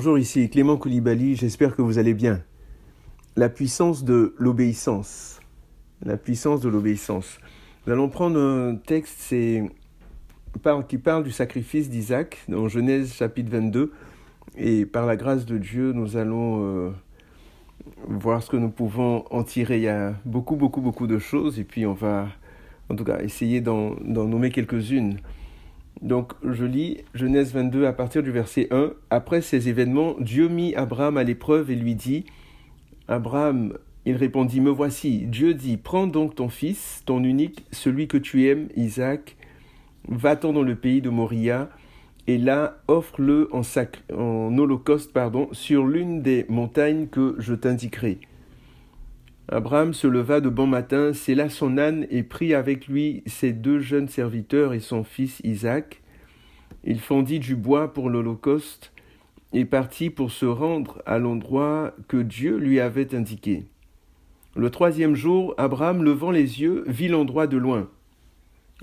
Bonjour, ici Clément Koulibaly, j'espère que vous allez bien. La puissance de l'obéissance. La puissance de l'obéissance. Nous allons prendre un texte qui parle du sacrifice d'Isaac dans Genèse chapitre 22. Et par la grâce de Dieu, nous allons voir ce que nous pouvons en tirer. Il y a beaucoup de choses et puis on va en tout cas essayer d'en nommer quelques-unes. Donc, je lis Genèse 22 à partir du verset 1. Après ces événements, Dieu mit Abraham à l'épreuve et lui dit, « Abraham, il répondit, « Me voici. » Dieu dit, « Prends donc ton fils, ton unique, celui que tu aimes, Isaac, va-t'en dans le pays de Moria, et là, offre-le en holocauste, sur l'une des montagnes que je t'indiquerai. » Abraham se leva de bon matin, sella son âne et prit avec lui ses 2 jeunes serviteurs et son fils Isaac. Il fendit du bois pour l'holocauste et partit pour se rendre à l'endroit que Dieu lui avait indiqué. Le 3e jour, Abraham, levant les yeux, vit l'endroit de loin.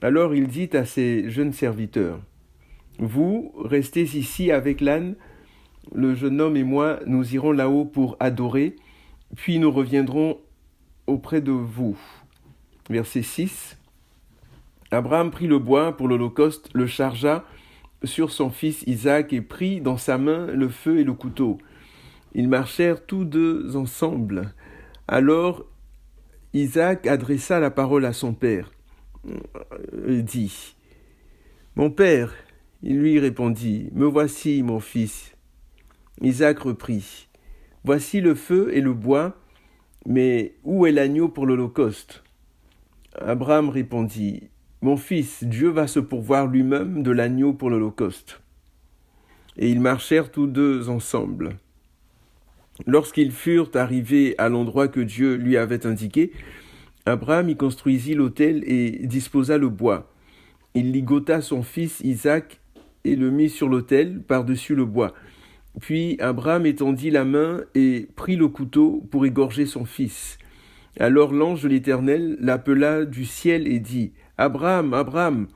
Alors il dit à ses jeunes serviteurs, « Vous, restez ici avec l'âne, le jeune homme et moi, nous irons là-haut pour adorer, puis nous reviendrons auprès de vous. » Verset 6. Abraham prit le bois pour l'holocauste, le chargea sur son fils Isaac et prit dans sa main le feu et le couteau. Ils marchèrent tous 2 ensemble. Alors Isaac adressa la parole à son père. Il dit, « Mon père !» Il lui répondit, « Me voici, mon fils. » Isaac reprit, « Voici le feu et le bois, mais où est l'agneau pour l'holocauste ?» Abraham répondit, « Mon fils, Dieu va se pourvoir lui-même de l'agneau pour l'holocauste. » Et ils marchèrent tous 2 ensemble. Lorsqu'ils furent arrivés à l'endroit que Dieu lui avait indiqué, Abraham y construisit l'autel et disposa le bois. Il ligota son fils Isaac et le mit sur l'autel par-dessus le bois. Puis Abraham étendit la main et prit le couteau pour égorger son fils. Alors l'ange de l'Éternel l'appela du ciel et dit, « Abraham, Abraham !»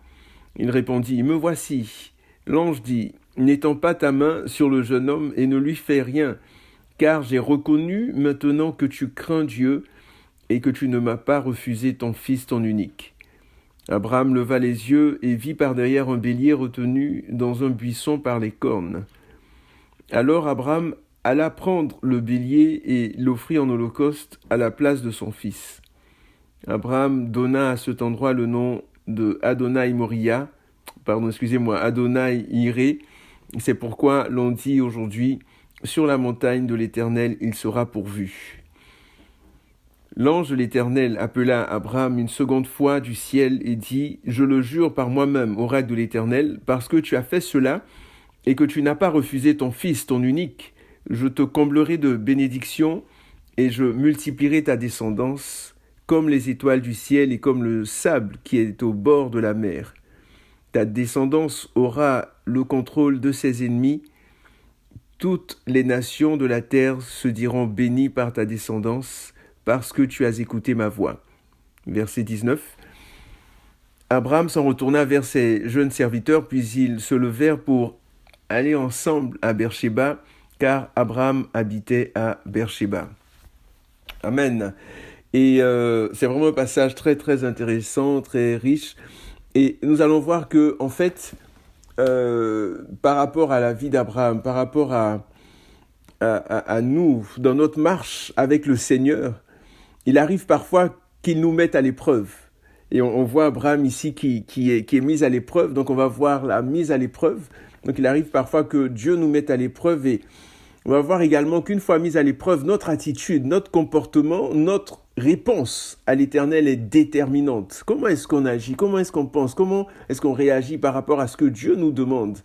Il répondit, « Me voici. » L'ange dit, « N'étends pas ta main sur le jeune homme et ne lui fais rien, car j'ai reconnu maintenant que tu crains Dieu et que tu ne m'as pas refusé ton fils, ton unique. » Abraham leva les yeux et vit par derrière un bélier retenu dans un buisson par les cornes. Alors Abraham alla prendre le bélier et l'offrit en holocauste à la place de son fils. Abraham donna à cet endroit le nom de Adonai Iré. C'est pourquoi l'on dit aujourd'hui, sur la montagne de l'Éternel, il sera pourvu. L'ange de l'Éternel appela Abraham une seconde fois du ciel et dit, « Je le jure par moi-même, oracle de l'Éternel, parce que tu as fait cela et que tu n'as pas refusé ton fils, ton unique, je te comblerai de bénédictions et je multiplierai ta descendance comme les étoiles du ciel et comme le sable qui est au bord de la mer. Ta descendance aura le contrôle de ses ennemis. Toutes les nations de la terre se diront bénies par ta descendance, parce que tu as écouté ma voix. » Verset 19. Abraham s'en retourna vers ses jeunes serviteurs, puis ils se levèrent pour aller ensemble à Beersheba, car Abraham habitait à Beersheba. Amen. Et c'est vraiment un passage très intéressant, très riche. Et nous allons voir que, en fait, par rapport à la vie d'Abraham, par rapport à nous, dans notre marche avec le Seigneur, il arrive parfois qu'il nous mette à l'épreuve. Et on voit Abraham ici qui est mis à l'épreuve, donc on va voir la mise à l'épreuve. Donc il arrive parfois que Dieu nous mette à l'épreuve et on va voir également qu'une fois mise à l'épreuve, notre attitude, notre comportement, notre réponse à l'Éternel est déterminante. Comment est-ce qu'on agit? Comment est-ce qu'on pense? Comment est-ce qu'on réagit par rapport à ce que Dieu nous demande?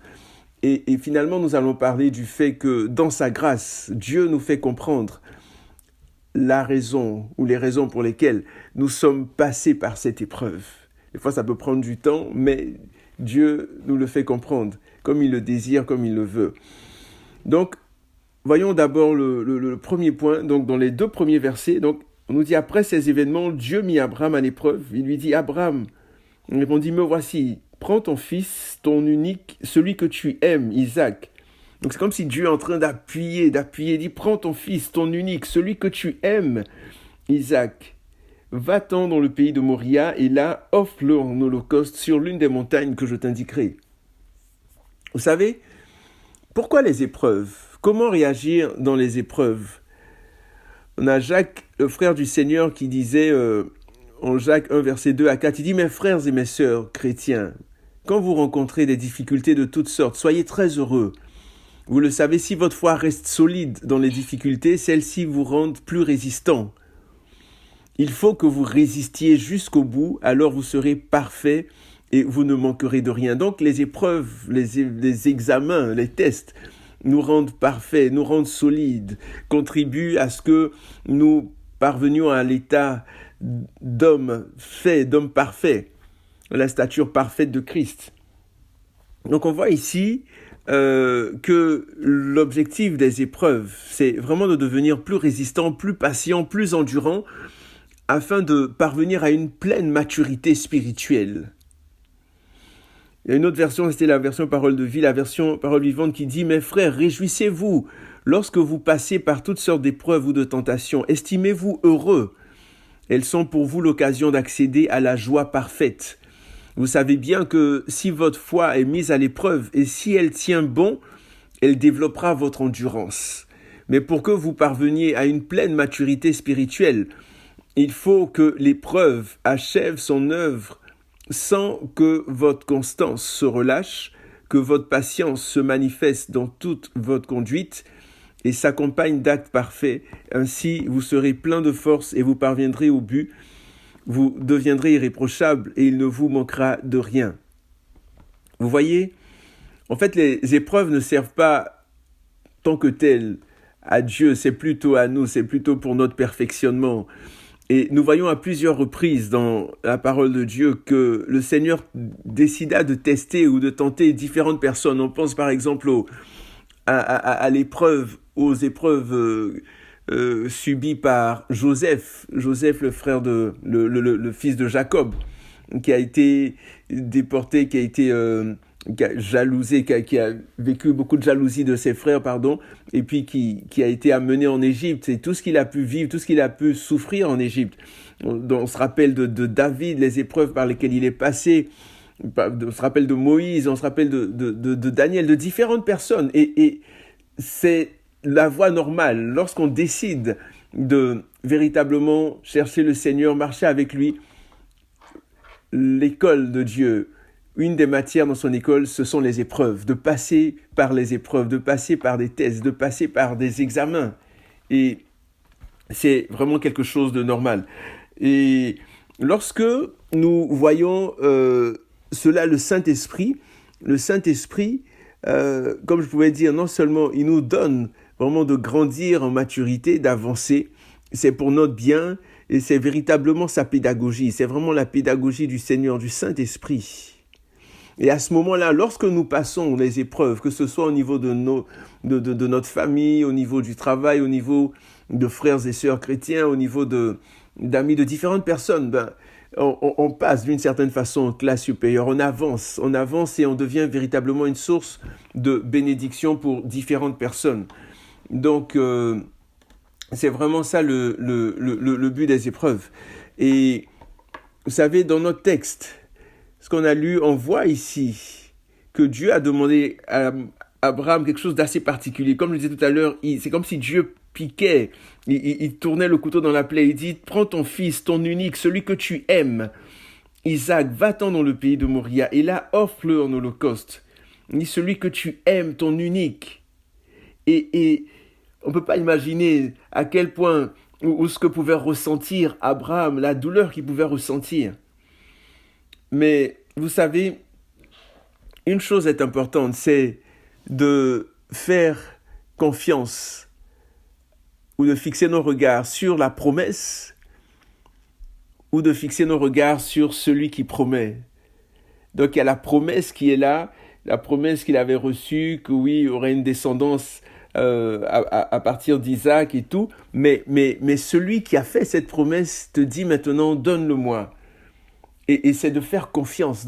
Et finalement, nous allons parler du fait que dans sa grâce, Dieu nous fait comprendre la raison ou les raisons pour lesquelles nous sommes passés par cette épreuve. Des fois, ça peut prendre du temps, mais Dieu nous le fait comprendre, comme il le désire, comme il le veut. Donc, voyons d'abord le premier point. Donc, dans les 2 premiers versets, donc, on nous dit, après ces événements, Dieu mit Abraham à l'épreuve. Il lui dit, Abraham, il répondit, me voici, prends ton fils, ton unique, celui que tu aimes, Isaac, Donc c'est comme si Dieu est en train d'appuyer, il dit, prends ton fils, ton unique, celui que tu aimes, Isaac, va-t'en dans le pays de Moria et là, offre-le en holocauste sur l'une des montagnes que je t'indiquerai. Vous savez, pourquoi les épreuves? Comment réagir dans les épreuves? On a Jacques, le frère du Seigneur, qui disait en Jacques 1, verset 2 à 4, il dit « Mes frères et mes sœurs chrétiens, quand vous rencontrez des difficultés de toutes sortes, soyez très heureux. Vous le savez, si votre foi reste solide dans les difficultés, celles-ci vous rendent plus résistants. Il faut que vous résistiez jusqu'au bout, alors vous serez parfaits et vous ne manquerez de rien. » Donc les épreuves, les examens, les tests nous rendent parfaits, nous rendent solides, contribuent à ce que nous parvenions à l'état d'homme fait, d'homme parfait, la stature parfaite de Christ. Donc on voit ici que l'objectif des épreuves, c'est vraiment de devenir plus résistant, plus patient, plus endurant, afin de parvenir à une pleine maturité spirituelle. Il y a une autre version, c'était la version Parole de vie, la version Parole vivante qui dit « Mes frères, réjouissez-vous lorsque vous passez par toutes sortes d'épreuves ou de tentations. Estimez-vous heureux. Elles sont pour vous l'occasion d'accéder à la joie parfaite. Vous savez bien que si votre foi est mise à l'épreuve et si elle tient bon, elle développera votre endurance. Mais pour que vous parveniez à une pleine maturité spirituelle, il faut que l'épreuve achève son œuvre sans que votre constance se relâche, que votre patience se manifeste dans toute votre conduite et s'accompagne d'actes parfaits. Ainsi, vous serez plein de force et vous parviendrez au but. Vous deviendrez irréprochable et il ne vous manquera de rien. Vous voyez, en fait, les épreuves ne servent pas tant que telles à Dieu, c'est plutôt à nous, c'est plutôt pour notre perfectionnement. Et nous voyons à plusieurs reprises dans la parole de Dieu que le Seigneur décida de tester ou de tenter différentes personnes. On pense par exemple à l'épreuve, aux épreuves subies par Joseph, le frère le fils de Jacob, qui a été déporté, qui a été jalousé, qui a vécu beaucoup de jalousie de ses frères, et puis qui a été amené en Égypte. C'est tout ce qu'il a pu vivre, tout ce qu'il a pu souffrir en Égypte. On se rappelle de David, les épreuves par lesquelles il est passé. On se rappelle de Moïse, on se rappelle de Daniel, de différentes personnes. Et c'est la voie normale. Lorsqu'on décide de véritablement chercher le Seigneur, marcher avec lui, l'école de Dieu, une des matières dans son école, ce sont les épreuves, de passer par les épreuves, de passer par des tests, de passer par des examens. Et c'est vraiment quelque chose de normal. Et lorsque nous voyons cela, le Saint-Esprit, comme je pouvais dire, non seulement il nous donne vraiment de grandir en maturité, d'avancer, c'est pour notre bien et c'est véritablement sa pédagogie, c'est vraiment la pédagogie du Seigneur, du Saint-Esprit. Et à ce moment-là, lorsque nous passons les épreuves, que ce soit au niveau de notre famille, au niveau du travail, au niveau de frères et sœurs chrétiens, au niveau d'amis, de différentes personnes, on passe d'une certaine façon en classe supérieure, on avance et on devient véritablement une source de bénédiction pour différentes personnes. Donc, c'est vraiment ça le but des épreuves. Et vous savez, dans notre texte, ce qu'on a lu, on voit ici que Dieu a demandé à Abraham quelque chose d'assez particulier. Comme je le disais tout à l'heure, c'est comme si Dieu piquait, il tournait le couteau dans la plaie. Il dit, prends ton fils, ton unique, celui que tu aimes, Isaac, va-t'en dans le pays de Moria et là, offre-le en holocauste. Il dit, celui que tu aimes, ton unique. Et on ne peut pas imaginer à quel point, ou ce que pouvait ressentir Abraham, la douleur qu'il pouvait ressentir. Mais vous savez, une chose est importante, c'est de faire confiance ou de fixer nos regards sur la promesse ou de fixer nos regards sur celui qui promet. Donc il y a la promesse qui est là, la promesse qu'il avait reçue, que oui, il y aurait une descendance à partir d'Isaac et tout, mais celui qui a fait cette promesse te dit maintenant, donne-le-moi. Et c'est de faire confiance,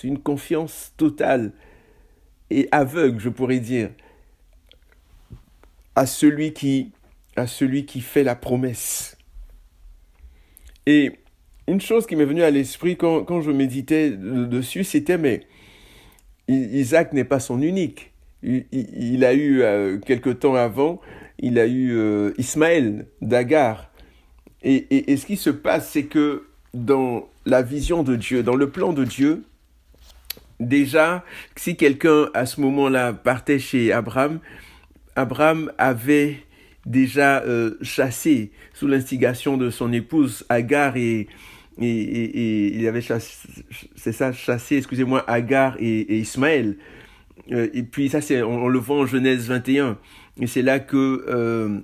une confiance totale et aveugle, je pourrais dire. à celui qui fait la promesse. Et une chose qui m'est venue à l'esprit quand je méditais dessus, c'était, mais Isaac n'est pas son unique. Il a eu, quelque temps avant, il a eu Ismaël d'Agar. Et ce qui se passe, c'est que dans la vision de Dieu, dans le plan de Dieu, déjà, si quelqu'un à ce moment-là partait chez Abraham avait déjà chassé, sous l'instigation de son épouse Agar, et il avait chassé, Agar et Ismaël. Et puis ça, on le voit en Genèse 21. Et c'est là que,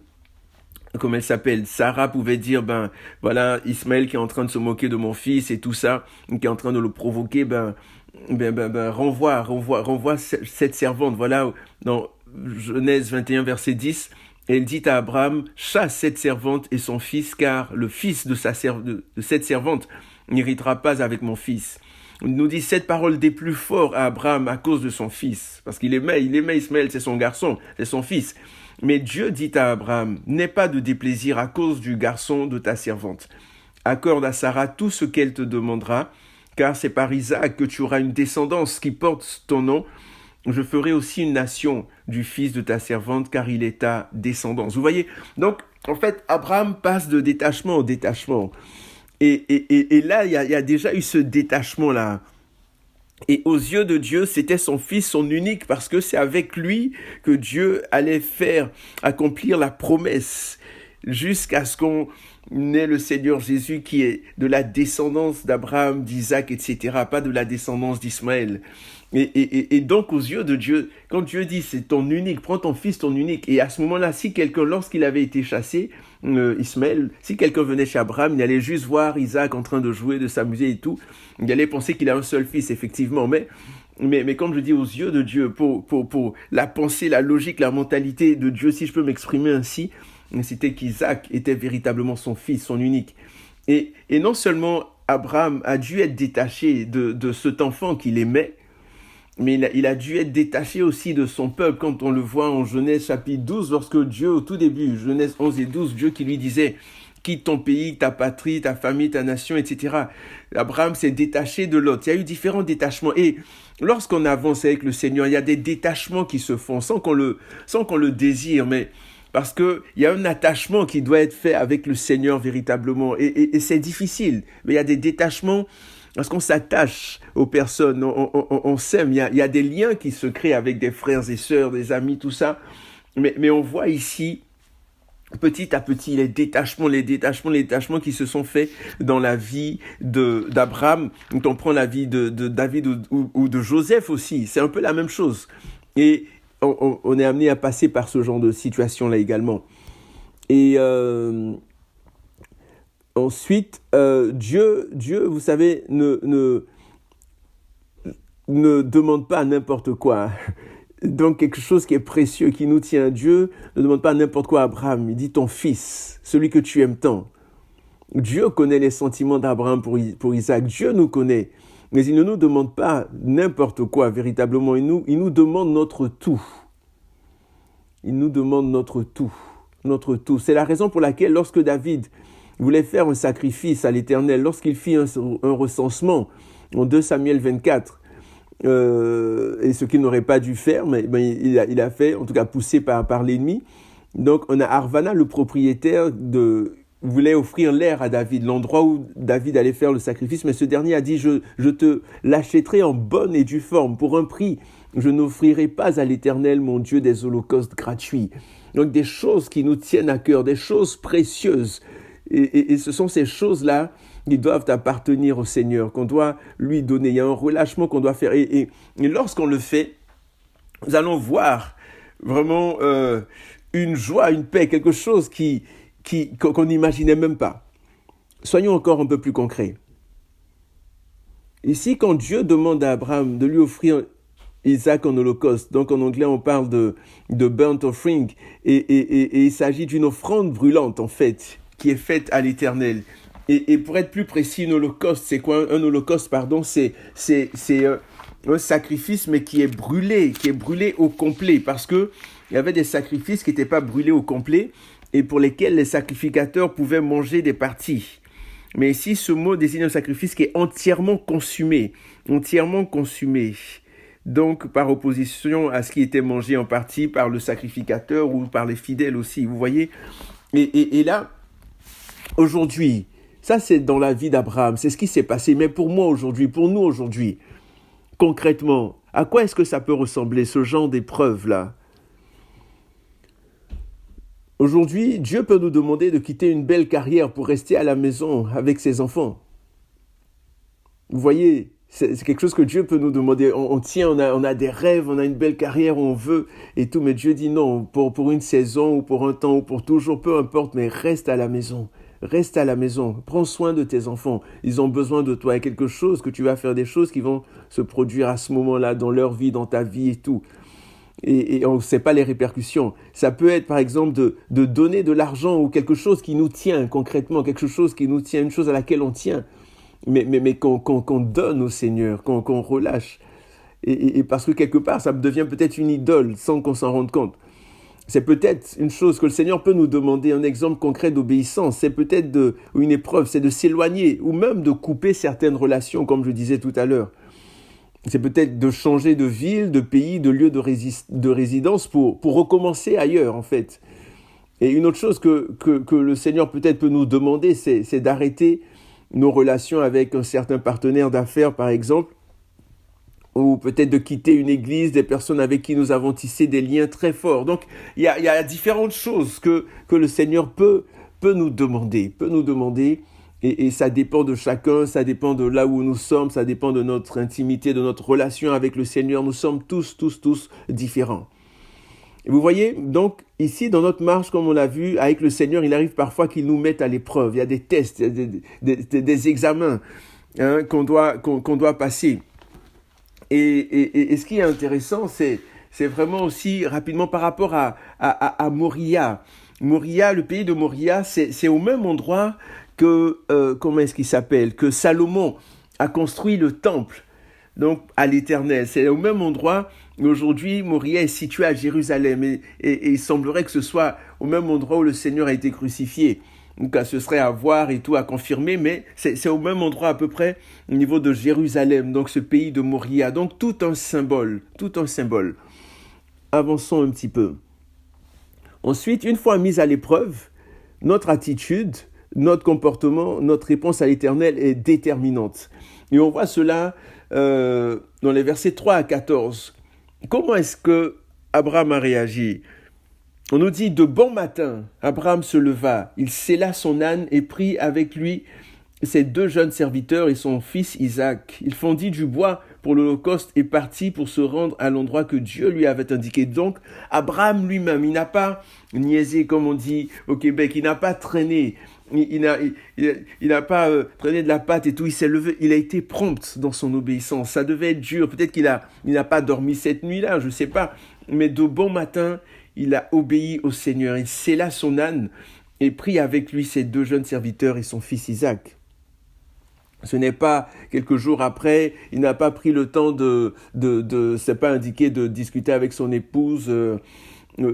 comment elle s'appelle, Sarah pouvait dire, voilà, Ismaël qui est en train de se moquer de mon fils et tout ça, qui est en train de le provoquer, renvoie cette servante. Voilà, dans Genèse 21, verset 10, elle dit à Abraham, chasse cette servante et son fils, car le fils de cette servante n'héritera pas avec mon fils. Il nous dit cette parole des plus forts à Abraham à cause de son fils, parce qu'il aimait Ismaël, c'est son garçon, c'est son fils. Mais Dieu dit à Abraham, n'aie pas de déplaisir à cause du garçon de ta servante. Accorde à Sarah tout ce qu'elle te demandera, car c'est par Isaac que tu auras une descendance qui porte ton nom. Je ferai aussi une nation du fils de ta servante, car il est ta descendance. Vous voyez, donc, en fait, Abraham passe de détachement en détachement. Et là, il y a déjà eu ce détachement-là. Et aux yeux de Dieu, c'était son fils, son unique, parce que c'est avec lui que Dieu allait faire accomplir la promesse, jusqu'à ce qu'on ait le Seigneur Jésus qui est de la descendance d'Abraham, d'Isaac, etc., pas de la descendance d'Ismaël. Et donc, aux yeux de Dieu, quand Dieu dit, c'est ton unique, prends ton fils, ton unique, et à ce moment-là, si quelqu'un, lorsqu'il avait été chassé, Ismaël, si quelqu'un venait chez Abraham, il allait juste voir Isaac en train de jouer, de s'amuser et tout, il allait penser qu'il a un seul fils, effectivement, mais comme je dis, aux yeux de Dieu, pour la pensée, la logique, la mentalité de Dieu, si je peux m'exprimer ainsi, c'était qu'Isaac était véritablement son fils, son unique. Et non seulement Abraham a dû être détaché de cet enfant qu'il aimait, mais il a dû être détaché aussi de son peuple, quand on le voit en Genèse chapitre 12, lorsque Dieu, au tout début, Genèse 11 et 12, Dieu qui lui disait, quitte ton pays, ta patrie, ta famille, ta nation, etc. Abraham s'est détaché de l'autre. Il y a eu différents détachements. Et lorsqu'on avance avec le Seigneur, il y a des détachements qui se font sans qu'on le désire, mais parce qu'il y a un attachement qui doit être fait avec le Seigneur véritablement. Et c'est difficile, mais il y a des détachements parce qu'on s'attache aux personnes, on s'aime, il y a des liens qui se créent avec des frères et sœurs, des amis, tout ça. Mais on voit ici, petit à petit, les détachements qui se sont faits dans la vie d'Abraham. Quand on prend la vie de David ou de Joseph aussi, c'est un peu la même chose. Et on est amené à passer par ce genre de situation-là également. Et ensuite, Dieu, vous savez, ne demande pas n'importe quoi. Donc, quelque chose qui est précieux, qui nous tient. Dieu ne demande pas n'importe quoi à Abraham. Il dit ton fils, celui que tu aimes tant. Dieu connaît les sentiments d'Abraham pour Isaac. Dieu nous connaît. Mais il ne nous demande pas n'importe quoi, véritablement. Il nous demande notre tout. Il nous demande notre tout. Notre tout. C'est la raison pour laquelle, lorsque David voulait faire un sacrifice à l'Éternel, lorsqu'il fit un recensement en 2 Samuel 24, et ce qu'il n'aurait pas dû faire, mais il a fait, en tout cas poussé par l'ennemi. Donc on a Arvana, le propriétaire, voulait offrir l'aire à David, l'endroit où David allait faire le sacrifice, mais ce dernier a dit, je te l'achèterai en bonne et due forme, pour un prix. Je n'offrirai pas à l'Éternel, mon Dieu, des holocaustes gratuits. Donc des choses qui nous tiennent à cœur, des choses précieuses. Et ce sont ces choses-là qui doivent appartenir au Seigneur, qu'on doit lui donner. Il y a un relâchement qu'on doit faire. Et lorsqu'on le fait, nous allons voir vraiment une joie, une paix, quelque chose qu'on n'imaginait même pas. Soyons encore un peu plus concrets. Ici, quand Dieu demande à Abraham de lui offrir Isaac en holocauste, donc en anglais on parle de burnt offering, et il s'agit d'une offrande brûlante en fait, qui est faite à l'Éternel. Et pour être plus précis, un holocauste, c'est quoi? Un holocauste, pardon, c'est un sacrifice, mais qui est brûlé au complet, parce que il y avait des sacrifices qui n'étaient pas brûlés au complet et pour lesquels les sacrificateurs pouvaient manger des parties. Mais ici, ce mot désigne un sacrifice qui est entièrement consumé. Donc, par opposition à ce qui était mangé en partie par le sacrificateur ou par les fidèles aussi, vous voyez. Et là, aujourd'hui, ça c'est dans la vie d'Abraham, c'est ce qui s'est passé. Mais pour moi aujourd'hui, pour nous aujourd'hui, concrètement, à quoi est-ce que ça peut ressembler, ce genre d'épreuve-là ? Aujourd'hui, Dieu peut nous demander de quitter une belle carrière pour rester à la maison avec ses enfants. Vous voyez, c'est quelque chose que Dieu peut nous demander. On a des rêves, on a une belle carrière, on veut et tout. Mais Dieu dit non, pour une saison ou pour un temps ou pour toujours, peu importe, mais reste à la maison. Reste à la maison, prends soin de tes enfants. Ils ont besoin de toi. Il y a quelque chose que tu vas faire, des choses qui vont se produire à ce moment-là, dans leur vie, dans ta vie et tout. Et on ne sait pas les répercussions. Ça peut être, par exemple, de donner de l'argent ou quelque chose qui nous tient concrètement, quelque chose qui nous tient, une chose à laquelle on tient, mais qu'on donne au Seigneur, qu'on relâche. Et parce que quelque part, ça devient peut-être une idole sans qu'on s'en rende compte. C'est peut-être une chose que le Seigneur peut nous demander, un exemple concret d'obéissance. C'est peut-être une épreuve, c'est de s'éloigner ou même de couper certaines relations, comme je disais tout à l'heure. C'est peut-être de changer de ville, de pays, de lieu de résidence pour recommencer ailleurs, en fait. Et une autre chose que le Seigneur peut-être peut nous demander, c'est d'arrêter nos relations avec un certain partenaire d'affaires, par exemple, ou peut-être de quitter une église, des personnes avec qui nous avons tissé des liens très forts. Donc, il y a différentes choses que le Seigneur peut nous demander, et ça dépend de chacun, ça dépend de là où nous sommes, ça dépend de notre intimité, de notre relation avec le Seigneur. Nous sommes tous différents. Et vous voyez, donc, ici, dans notre marche, comme on l'a vu, avec le Seigneur, il arrive parfois qu'il nous mette à l'épreuve. Il y a des tests, il y a des examens qu'on doit passer. Et ce qui est intéressant, c'est vraiment aussi rapidement par rapport à Moria. Moria, le pays de Moria, c'est au même endroit que Salomon a construit le temple, donc à l'Éternel. C'est au même endroit. Aujourd'hui, Moria est situé à Jérusalem et il semblerait que ce soit au même endroit où le Seigneur a été crucifié. Donc, ce serait à voir et tout, à confirmer, mais c'est au même endroit à peu près au niveau de Jérusalem, donc ce pays de Moria. Donc, tout un symbole. Avançons un petit peu. Ensuite, une fois mise à l'épreuve, notre attitude, notre comportement, notre réponse à l'Éternel est déterminante. Et on voit cela dans les versets 3 à 14. Comment est-ce que Abraham a réagi ? On nous dit, de bon matin, Abraham se leva, il sella son âne et prit avec lui ses 2 jeunes serviteurs et son fils Isaac. Il fondit du bois pour l'Holocauste et partit pour se rendre à l'endroit que Dieu lui avait indiqué. Donc, Abraham lui-même, il n'a pas niaisé, comme on dit au Québec, il n'a pas traîné, il n'a pas traîné de la patte et tout, il s'est levé, il a été prompt dans son obéissance. Ça devait être dur, peut-être qu'il n'a pas dormi cette nuit-là, je ne sais pas, mais de bon matin, il a obéi au Seigneur, il sella son âne et prit avec lui ses 2 jeunes serviteurs et son fils Isaac. Ce n'est pas quelques jours après, il n'a pas pris le temps c'est pas indiqué de discuter avec son épouse.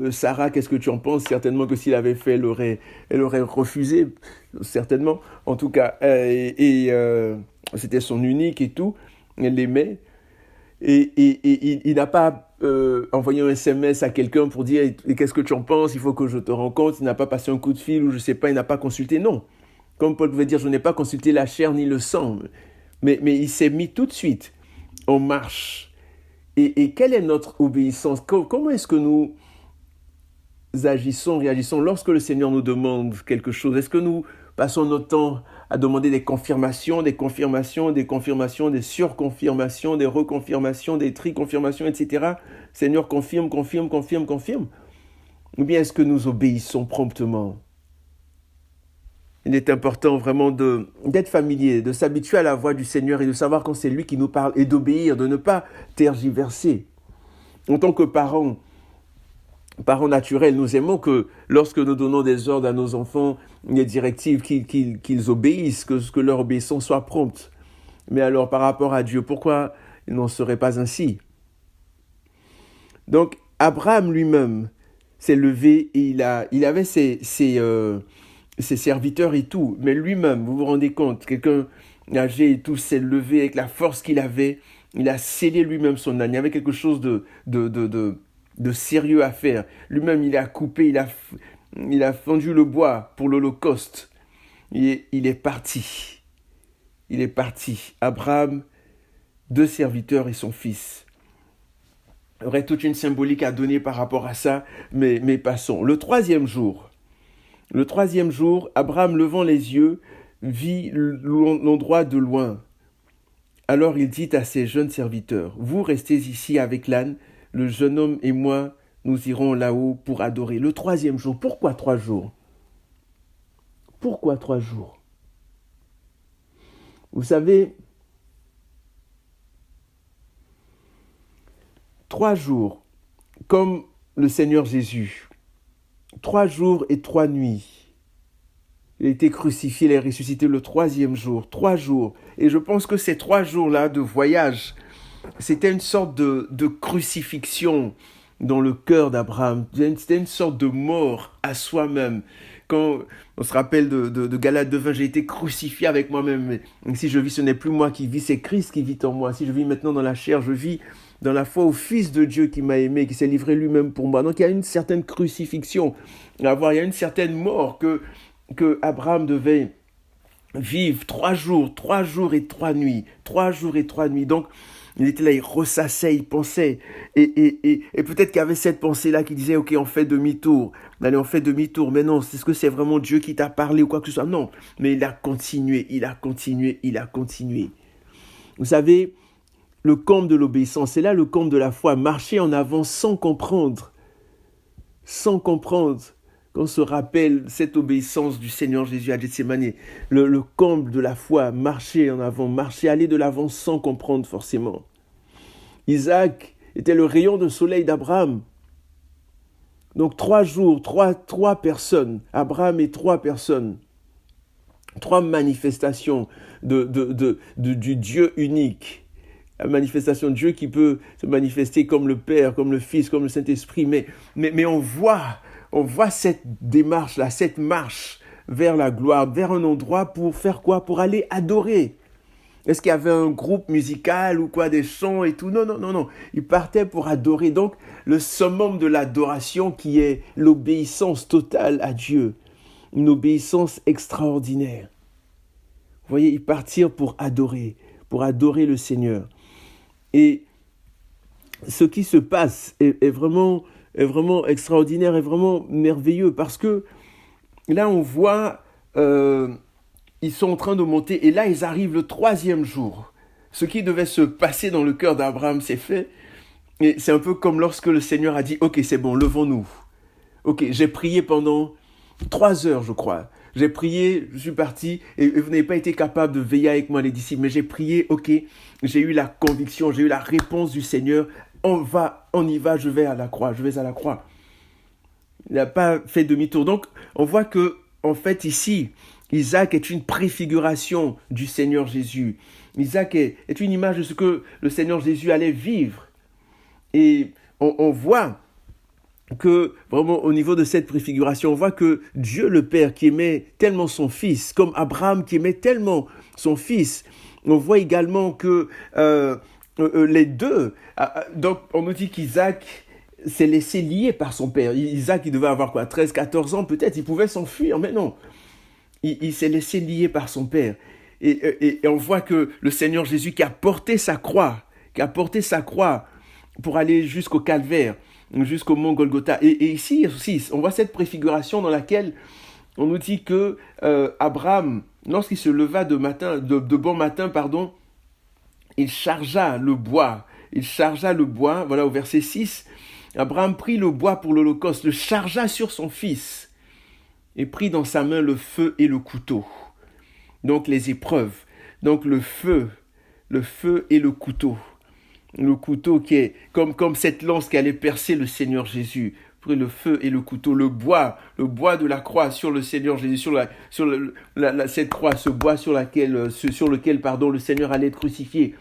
Sarah, qu'est-ce que tu en penses ? Certainement que s'il avait fait, elle aurait refusé, certainement. En tout cas, c'était son unique et tout, elle l'aimait. Et il n'a pas envoyé un SMS à quelqu'un pour dire « Qu'est-ce que tu en penses ? Il faut que je te rencontre. » Il n'a pas passé un coup de fil ou je ne sais pas, il n'a pas consulté. Non. Comme Paul pouvait dire, je n'ai pas consulté la chair ni le sang. Mais il s'est mis tout de suite en marche. Et quelle est notre obéissance ? Comment est-ce que nous réagissons lorsque le Seigneur nous demande quelque chose ? Est-ce que nous passons notre temps à demander des confirmations, des surconfirmations, des reconfirmations, des triconfirmations, etc. Seigneur, confirme. Ou bien est-ce que nous obéissons promptement ? Il est important vraiment d'être familier, de s'habituer à la voix du Seigneur et de savoir quand c'est lui qui nous parle et d'obéir, de ne pas tergiverser. En tant que parents naturels, nous aimons que lorsque nous donnons des ordres à nos enfants, des directives, qu'ils obéissent, que leur obéissance soit prompte. Mais alors, par rapport à Dieu, pourquoi il n'en serait pas ainsi ? Donc, Abraham lui-même s'est levé et il avait ses serviteurs et tout. Mais lui-même, vous vous rendez compte, quelqu'un âgé et tout s'est levé avec la force qu'il avait. Il a scellé lui-même son âne. Il y avait quelque chose de sérieux à faire. Lui-même, il a coupé, il a fendu le bois pour l'Holocauste. Il est parti. Il est parti. Abraham, 2 serviteurs et son fils. Il y aurait toute une symbolique à donner par rapport à ça, mais passons. Le troisième jour, Abraham, levant les yeux, vit l'endroit de loin. Alors il dit à ses jeunes serviteurs, « Vous restez ici avec l'âne, le jeune homme et moi, nous irons là-haut pour adorer. » Le troisième jour, pourquoi 3 jours? Pourquoi 3 jours? Vous savez, 3 jours, comme le Seigneur Jésus, 3 jours et 3 nuits. Il a été crucifié, il est ressuscité le 3e jour, 3 jours. Et je pense que ces 3 jours-là de voyage, c'était une sorte de crucifixion dans le cœur d'Abraham. C'était une sorte de mort à soi-même. Quand on se rappelle de Galates 2:20, j'ai été crucifié avec moi-même. Et si je vis, ce n'est plus moi qui vis, c'est Christ qui vit en moi. Si je vis maintenant dans la chair, je vis dans la foi au Fils de Dieu qui m'a aimé, qui s'est livré lui-même pour moi. Donc il y a une certaine crucifixion à voir, il y a une certaine mort que Abraham devait vivre 3 jours et 3 nuits. 3 jours et 3 nuits. Donc, il était là, il ressassait, il pensait. Et peut-être qu'il y avait cette pensée-là qui disait, ok, on fait demi-tour. Allez, on fait demi-tour. Mais non, est-ce que c'est vraiment Dieu qui t'a parlé ou quoi que ce soit? Non. Mais il a continué. Vous savez, le comble de l'obéissance, c'est là le comble de la foi. Marcher en avant sans comprendre. Qu'on se rappelle cette obéissance du Seigneur Jésus à Gethsémani, le comble de la foi, marcher en avant, aller de l'avant sans comprendre forcément. Isaac était le rayon de soleil d'Abraham. Donc 3 jours, 3 personnes, Abraham et 3 personnes, 3 manifestations du Dieu unique. La manifestation de Dieu qui peut se manifester comme le Père, comme le Fils, comme le Saint-Esprit, mais on voit cette démarche-là, cette marche vers la gloire, vers un endroit pour faire quoi? Pour aller adorer. Est-ce qu'il y avait un groupe musical ou quoi, des chants et tout? Non. Ils partaient pour adorer. Donc, le summum de l'adoration qui est l'obéissance totale à Dieu. Une obéissance extraordinaire. Vous voyez, ils partirent pour adorer le Seigneur. Et ce qui se passe est vraiment extraordinaire, est vraiment merveilleux parce que là on voit, ils sont en train de monter et là ils arrivent le 3e jour. Ce qui devait se passer dans le cœur d'Abraham s'est fait et c'est un peu comme lorsque le Seigneur a dit « Ok, c'est bon, levons-nous. Ok, j'ai prié pendant 3 heures je crois. J'ai prié, je suis parti et vous n'avez pas été capable de veiller avec moi les disciples, mais j'ai prié, ok, j'ai eu la conviction, j'ai eu la réponse du Seigneur. On y va, je vais à la croix. Il n'a pas fait demi-tour. Donc, on voit que, en fait, ici, Isaac est une préfiguration du Seigneur Jésus. Isaac est une image de ce que le Seigneur Jésus allait vivre. Et on voit que, vraiment, au niveau de cette préfiguration, on voit que Dieu le Père qui aimait tellement son Fils, comme Abraham qui aimait tellement son Fils, on voit également que les deux, donc on nous dit qu'Isaac s'est laissé lier par son père. Isaac, il devait avoir quoi, 13, 14 ans peut-être, il pouvait s'enfuir, mais non. Il s'est laissé lier par son père. Et on voit que le Seigneur Jésus qui a porté sa croix pour aller jusqu'au calvaire, jusqu'au mont Golgotha. Et ici aussi, on voit cette préfiguration dans laquelle on nous dit que Abraham, lorsqu'il se leva de bon matin, il chargea le bois. Voilà au verset 6. Abraham prit le bois pour l'Holocauste, le chargea sur son fils et prit dans sa main le feu et le couteau. Donc les épreuves. Donc le feu et le couteau. Le couteau qui est comme cette lance qui allait percer le Seigneur Jésus. Prit le feu et le couteau, le bois de la croix sur le Seigneur Jésus, sur cette croix, ce bois sur lequel le Seigneur allait être crucifié.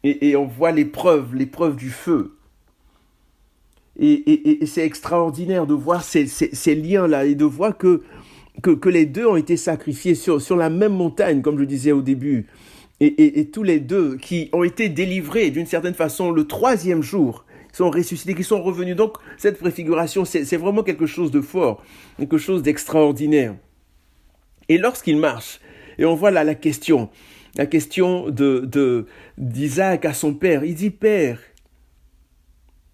Et on voit l'épreuve du feu. Et c'est extraordinaire de voir ces liens-là et de voir que les deux ont été sacrifiés sur la même montagne, comme je disais au début. Et tous les deux qui ont été délivrés d'une certaine façon le troisième jour, qui sont ressuscités, qui sont revenus. Donc cette préfiguration, c'est vraiment quelque chose de fort, quelque chose d'extraordinaire. Et lorsqu'ils marchent, et on voit là la question d'Isaac à son père, il dit « Père »,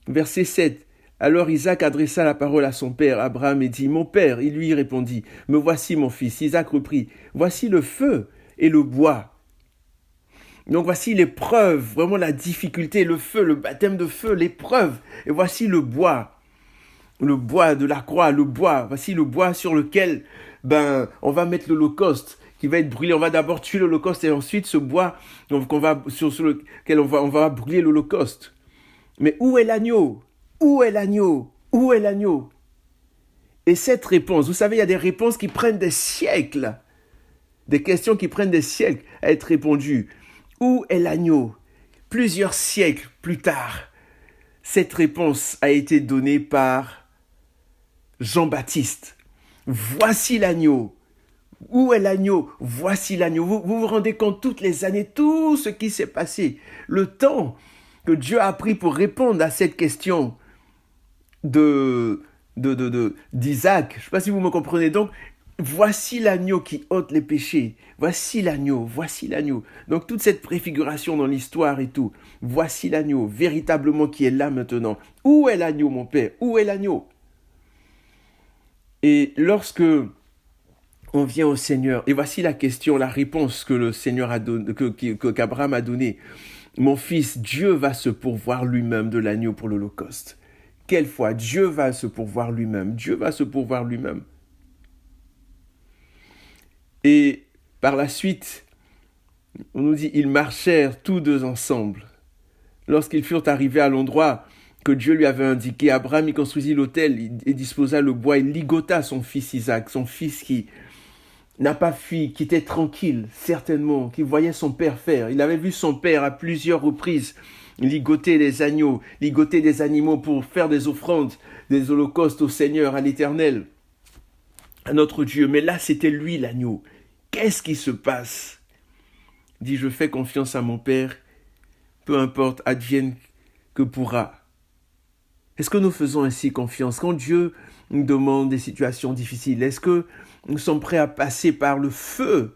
verset 7, alors Isaac adressa la parole à son père Abraham et dit « Mon père », il lui répondit « Me voici mon fils ». Isaac reprit « Voici le feu et le bois ». Donc voici l'épreuve, vraiment la difficulté, le feu, le baptême de feu, l'épreuve. Et voici le bois de la croix, le bois. Voici le bois sur lequel on va mettre l'holocauste qui va être brûlé. On va d'abord tuer l'holocauste et ensuite ce bois sur lequel on va brûler l'holocauste. Mais où est l'agneau ? Où est l'agneau ? Où est l'agneau ? Et cette réponse, vous savez, il y a des réponses qui prennent des siècles, des questions qui prennent des siècles à être répondues. Où est l'agneau ? Plusieurs siècles plus tard, cette réponse a été donnée par Jean-Baptiste. Voici l'agneau. Où est l'agneau ? Voici l'agneau. Vous vous rendez compte, toutes les années, tout ce qui s'est passé, le temps que Dieu a pris pour répondre à cette question d'Isaac. Je ne sais pas si vous me comprenez. Donc, voici l'agneau qui ôte les péchés. Voici l'agneau, voici l'agneau. Donc toute cette préfiguration dans l'histoire et tout. Voici l'agneau, véritablement qui est là maintenant. Où est l'agneau, mon père ? Où est l'agneau ? Et lorsque on vient au Seigneur, et voici la question, la réponse que le Seigneur a donné, qu'Abraham a donnée. Mon fils, Dieu va se pourvoir lui-même de l'agneau pour l'holocauste. Quelle foi ? Dieu va se pourvoir lui-même. Dieu va se pourvoir lui-même. Et par la suite, on nous dit, ils marchèrent tous deux ensemble. Lorsqu'ils furent arrivés à l'endroit que Dieu lui avait indiqué, Abraham y construisit l'autel et disposa le bois. Il ligota son fils Isaac, son fils qui n'a pas fui, qui était tranquille, certainement, qui voyait son père faire. Il avait vu son père à plusieurs reprises ligoter des agneaux, ligoter des animaux pour faire des offrandes, des holocaustes au Seigneur, à l'Éternel, à notre Dieu. Mais là, c'était lui l'agneau. Qu'est-ce qui se passe ? Il dit, je fais confiance à mon Père, peu importe, advienne que pourra. Est-ce que nous faisons ainsi confiance ? Quand Dieu nous demande des situations difficiles, est-ce que nous sommes prêts à passer par le feu,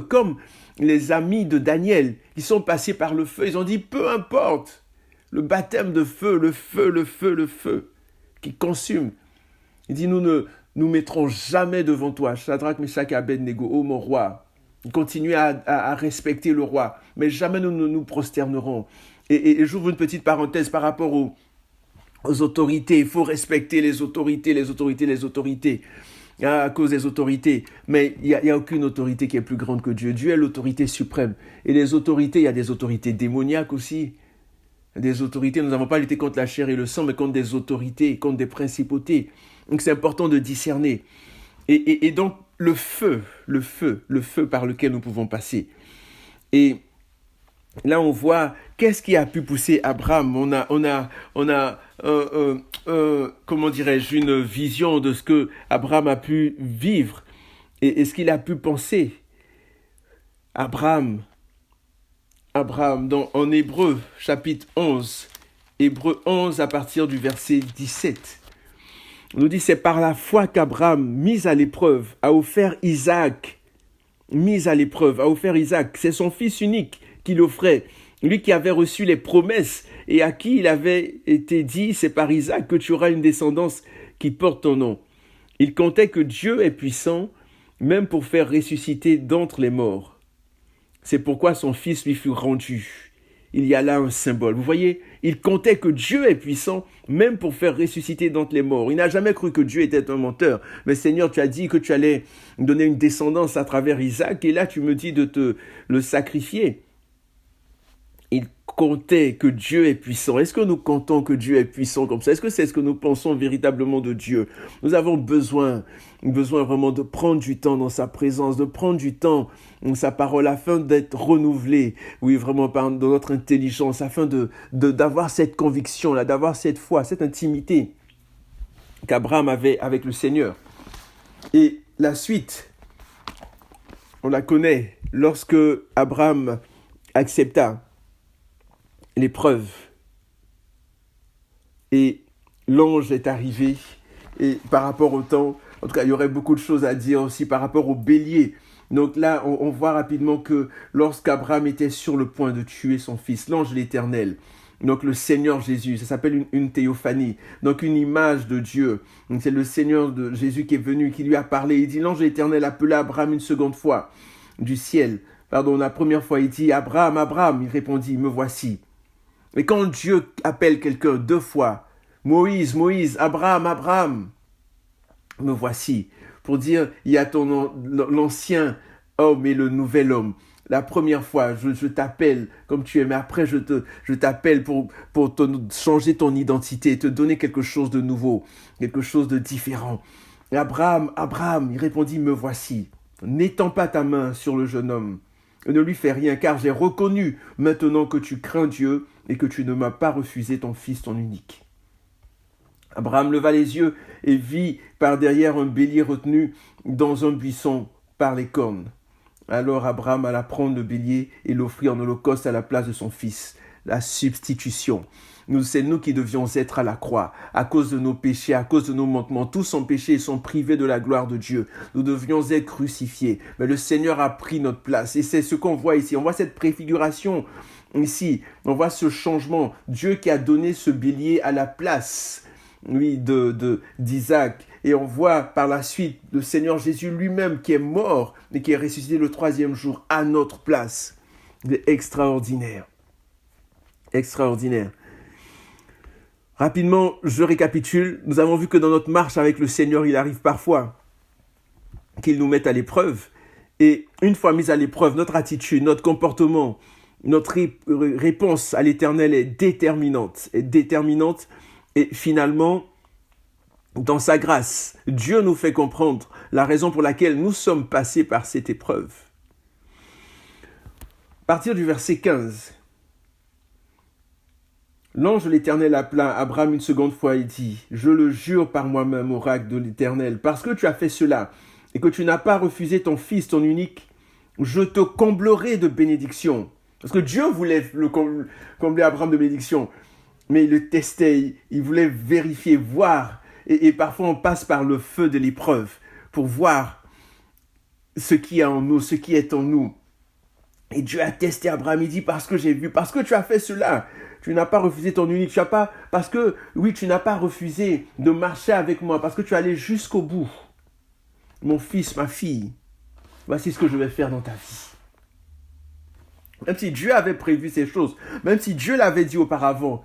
comme les amis de Daniel, ils sont passés par le feu, ils ont dit, peu importe, le baptême de feu, le feu, qui consume. Il dit, nous ne nous mettrons jamais devant toi, Shadrach, Meshach et Abednego, ô mon roi. Continuez à respecter le roi, mais jamais nous ne nous prosternerons. Et j'ouvre une petite parenthèse par rapport aux autorités. Il faut respecter les autorités, à cause des autorités. Mais il n'y a aucune autorité qui est plus grande que Dieu. Dieu est l'autorité suprême. Et les autorités, il y a des autorités démoniaques aussi. Des autorités, nous n'avons pas lutté contre la chair et le sang, mais contre des autorités, contre des principautés. Donc c'est important de discerner. Et donc le feu par lequel nous pouvons passer. Et là on voit qu'est-ce qui a pu pousser Abraham. On a comment dirais-je, une vision de ce que Abraham a pu vivre et ce qu'il a pu penser. Abraham en Hébreux chapitre 11, Hébreux 11 à partir du verset 17. On nous dit, c'est par la foi qu'Abraham, mis à l'épreuve, a offert Isaac. C'est son fils unique qu'il offrait. Lui qui avait reçu les promesses et à qui il avait été dit, c'est par Isaac que tu auras une descendance qui porte ton nom. Il comptait que Dieu est puissant, même pour faire ressusciter d'entre les morts. C'est pourquoi son fils lui fut rendu. Il y a là un symbole. Vous voyez, il comptait que Dieu est puissant, même pour faire ressusciter d'entre les morts. Il n'a jamais cru que Dieu était un menteur. Mais Seigneur, tu as dit que tu allais donner une descendance à travers Isaac, et là tu me dis de te le sacrifier. il comptait que Dieu est puissant. Est-ce que nous comptons que Dieu est puissant comme ça? Est-ce que c'est ce que nous pensons véritablement de Dieu? Nous avons besoin vraiment de prendre du temps dans sa présence, de prendre du temps dans sa parole afin d'être renouvelé, oui, vraiment dans notre intelligence, afin d'avoir cette conviction-là, d'avoir cette foi, cette intimité qu'Abraham avait avec le Seigneur. Et la suite, on la connaît, lorsque Abraham accepta l'épreuve et l'ange est arrivé, et par rapport au temps, en tout cas il y aurait beaucoup de choses à dire aussi par rapport au bélier. Donc là on voit rapidement que lorsqu'Abraham était sur le point de tuer son fils, l'ange de l'Éternel, donc le Seigneur Jésus, ça s'appelle une théophanie, donc une image de Dieu. Donc c'est le Seigneur de Jésus qui est venu, qui lui a parlé. Il dit, l'ange de l'Éternel appela Abraham une seconde fois du ciel. Pardon, la première fois il dit, Abraham, Abraham, il répondit, me voici. Et quand Dieu appelle quelqu'un 2 fois, Moïse, Moïse, Abraham, Abraham, me voici, pour dire, il y a l'ancien homme et le nouvel homme. La première fois, je t'appelle comme tu es, mais après je t'appelle pour changer ton identité, te donner quelque chose de nouveau, quelque chose de différent. Et Abraham, Abraham, il répondit, me voici. N'étends pas ta main sur le jeune homme, ne lui fais rien, car j'ai reconnu maintenant que tu crains Dieu et que tu ne m'as pas refusé ton fils, ton unique. Abraham leva les yeux et vit par derrière un bélier retenu dans un buisson par les cornes. Alors Abraham alla prendre le bélier et l'offrir en holocauste à la place de son fils. La substitution. C'est nous qui devions être à la croix, à cause de nos péchés, à cause de nos manquements. Tous sont péchés et sont privés de la gloire de Dieu. Nous devions être crucifiés. Mais le Seigneur a pris notre place. Et c'est ce qu'on voit ici. On voit cette préfiguration ici. On voit ce changement. Dieu qui a donné ce bélier à la place, oui, d'Isaac. Et on voit par la suite le Seigneur Jésus lui-même qui est mort et qui est ressuscité le 3e jour à notre place. C'est extraordinaire. Extraordinaire. Rapidement, je récapitule. Nous avons vu que dans notre marche avec le Seigneur, il arrive parfois qu'il nous mette à l'épreuve. Et une fois mis à l'épreuve, notre attitude, notre comportement, notre réponse à l'Éternel est déterminante. Et finalement, dans sa grâce, Dieu nous fait comprendre la raison pour laquelle nous sommes passés par cette épreuve. À partir du verset 15, l'ange de l'Éternel appela Abraham une seconde fois et dit, « Je le jure par moi-même, oracle de l'Éternel, parce que tu as fait cela et que tu n'as pas refusé ton fils, ton unique, je te comblerai de bénédictions. » Parce que Dieu voulait combler Abraham de bénédictions, mais il le testait, il voulait vérifier, voir. Et parfois on passe par le feu de l'épreuve pour voir ce qui est en nous, ce qui est en nous. Et Dieu a testé Abraham, il dit, parce que j'ai vu, parce que tu as fait cela, tu n'as pas refusé ton unique, parce que, oui, tu n'as pas refusé de marcher avec moi, parce que tu es allé jusqu'au bout. Mon fils, ma fille, voici ce que je vais faire dans ta vie. Même si Dieu avait prévu ces choses, même si Dieu l'avait dit auparavant,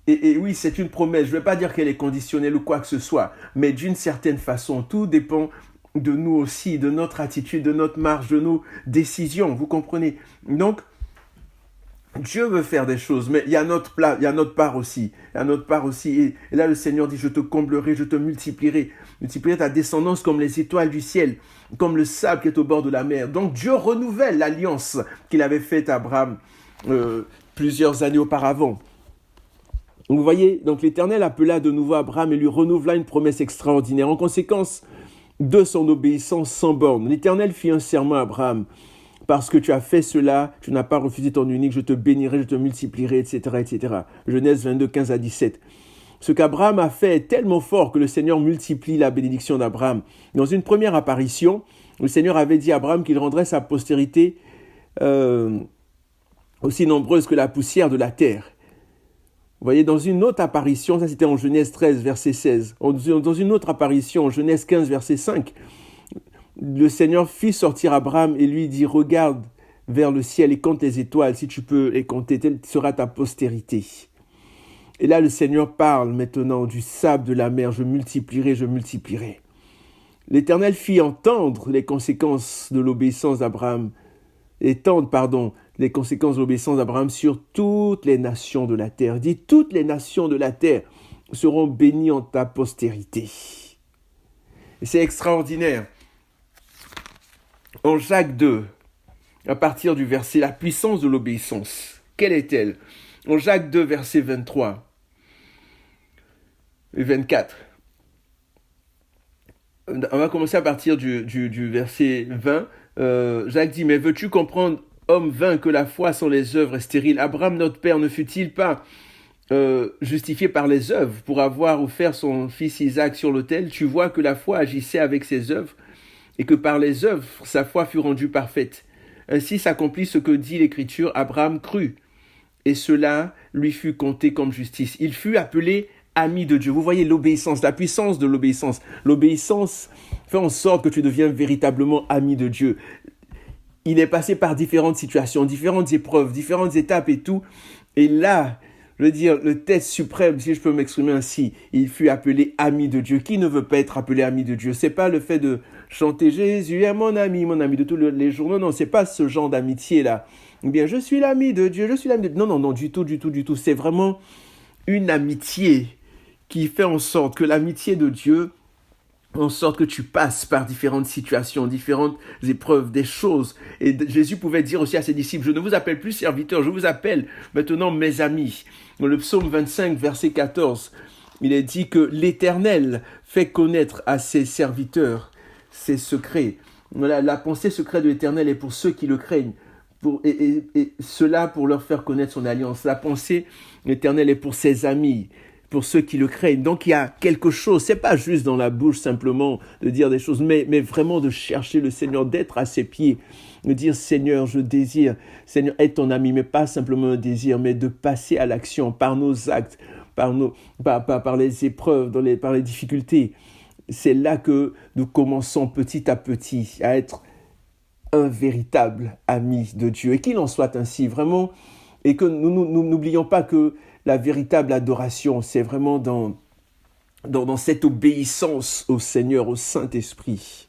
et oui, c'est une promesse, je ne vais pas dire qu'elle est conditionnelle ou quoi que ce soit, mais d'une certaine façon, tout dépend de nous aussi, de notre attitude, de notre marche, de nos décisions, vous comprenez? Donc, Dieu veut faire des choses, mais il y a notre part aussi. Et là, le Seigneur dit, je te comblerai, je te multiplierai ta descendance comme les étoiles du ciel, comme le sable qui est au bord de la mer. Donc, Dieu renouvelle l'alliance qu'il avait faite à Abraham plusieurs années auparavant. Vous voyez, donc l'Éternel appela de nouveau Abraham et lui renouvela une promesse extraordinaire. En conséquence de son obéissance sans borne, l'Éternel fit un serment à Abraham. Parce que tu as fait cela, tu n'as pas refusé ton unique, je te bénirai, je te multiplierai, etc., etc. Genèse 22, 15 à 17. Ce qu'Abraham a fait est tellement fort que le Seigneur multiplie la bénédiction d'Abraham. Dans une première apparition, le Seigneur avait dit à Abraham qu'il rendrait sa postérité aussi nombreuse que la poussière de la terre. Vous voyez, dans une autre apparition, ça c'était en Genèse 13, verset 16. Dans une autre apparition, en Genèse 15, verset 5, le Seigneur fit sortir Abraham et lui dit, regarde vers le ciel et compte les étoiles, si tu peux les compter, telle sera ta postérité. Et là, le Seigneur parle maintenant du sable de la mer, je multiplierai. L'Éternel fit entendre les conséquences de l'obéissance d'Abraham les conséquences de l'obéissance d'Abraham sur toutes les nations de la terre. Il dit, toutes les nations de la terre seront bénies en ta postérité. Et c'est extraordinaire. En Jacques 2, à partir du verset, la puissance de l'obéissance, quelle est-elle? En Jacques 2, verset 23 et 24. On va commencer à partir du verset 20. Jacques dit, mais veux-tu comprendre, homme vain, que la foi sans les œuvres est stérile? Abraham, notre père, ne fut-il pas justifié par les œuvres pour avoir offert son fils Isaac sur l'autel? Tu vois que la foi agissait avec ses œuvres et que par les œuvres, sa foi fut rendue parfaite. Ainsi s'accomplit ce que dit l'Écriture, Abraham crut, et cela lui fut compté comme justice. Il fut appelé ami de Dieu. Vous voyez l'obéissance, la puissance de l'obéissance. L'obéissance fait en sorte que tu deviens véritablement ami de Dieu. Il est passé par différentes situations, différentes épreuves, différentes étapes et tout. Et là, je veux dire, le test suprême, si je peux m'exprimer ainsi, il fut appelé ami de Dieu. Qui ne veut pas être appelé ami de Dieu? C'est pas le fait de chanter Jésus est mon ami de tous les jours. Non, c'est pas ce genre d'amitié-là. Ou bien, je suis l'ami de Dieu, je suis l'ami de Dieu. Non, du tout. C'est vraiment une amitié qui fait en sorte que l'amitié de Dieu, en sorte que tu passes par différentes situations, différentes épreuves, des choses. Et Jésus pouvait dire aussi à ses disciples, je ne vous appelle plus serviteurs, je vous appelle maintenant mes amis. Dans le psaume 25, verset 14, il est dit que l'Éternel fait connaître à ses serviteurs ses secrets. Voilà, la pensée secrète de l'Éternel est pour ceux qui le craignent, et cela pour leur faire connaître son alliance. La pensée de l'Éternel est pour ses amis, pour ceux qui le craignent. Donc il y a quelque chose, c'est pas juste dans la bouche simplement de dire des choses, mais vraiment de chercher le Seigneur, d'être à ses pieds, de dire Seigneur, je désire, Seigneur, être ton ami, mais pas simplement un désir, mais de passer à l'action par nos actes, par les épreuves, par les difficultés. C'est là que nous commençons petit à petit à être un véritable ami de Dieu. Et qu'il en soit ainsi, vraiment, et que nous n'oublions pas que la véritable adoration, c'est vraiment dans cette obéissance au Seigneur, au Saint-Esprit.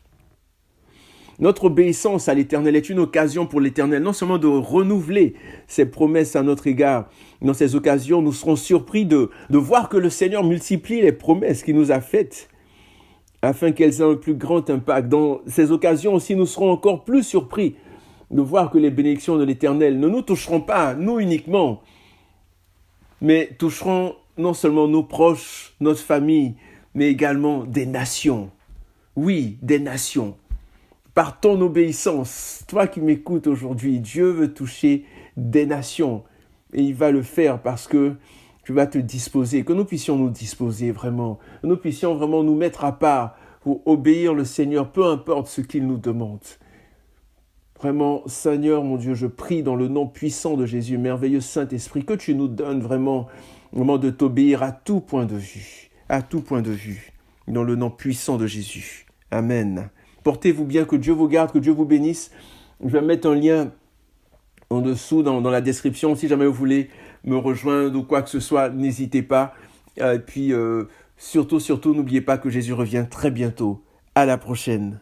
Notre obéissance à l'Éternel est une occasion pour l'Éternel, non seulement de renouveler ses promesses à notre égard. Dans ces occasions, nous serons surpris de voir que le Seigneur multiplie les promesses qu'il nous a faites, afin qu'elles aient un plus grand impact. Dans ces occasions aussi, nous serons encore plus surpris de voir que les bénédictions de l'Éternel ne nous toucheront pas, nous uniquement, mais toucheront non seulement nos proches, notre famille, mais également des nations. Oui, des nations. Par ton obéissance, toi qui m'écoutes aujourd'hui, Dieu veut toucher des nations. Et il va le faire parce que tu vas te disposer, que nous puissions nous disposer vraiment, que nous puissions vraiment nous mettre à part pour obéir le Seigneur, peu importe ce qu'il nous demande. Vraiment, Seigneur, mon Dieu, je prie dans le nom puissant de Jésus, merveilleux Saint-Esprit, que tu nous donnes vraiment de t'obéir à tout point de vue, dans le nom puissant de Jésus. Amen. Portez-vous bien, que Dieu vous garde, que Dieu vous bénisse. Je vais mettre un lien en dessous dans la description. Si jamais vous voulez me rejoindre ou quoi que ce soit, n'hésitez pas. Et puis, surtout, n'oubliez pas que Jésus revient très bientôt. À la prochaine.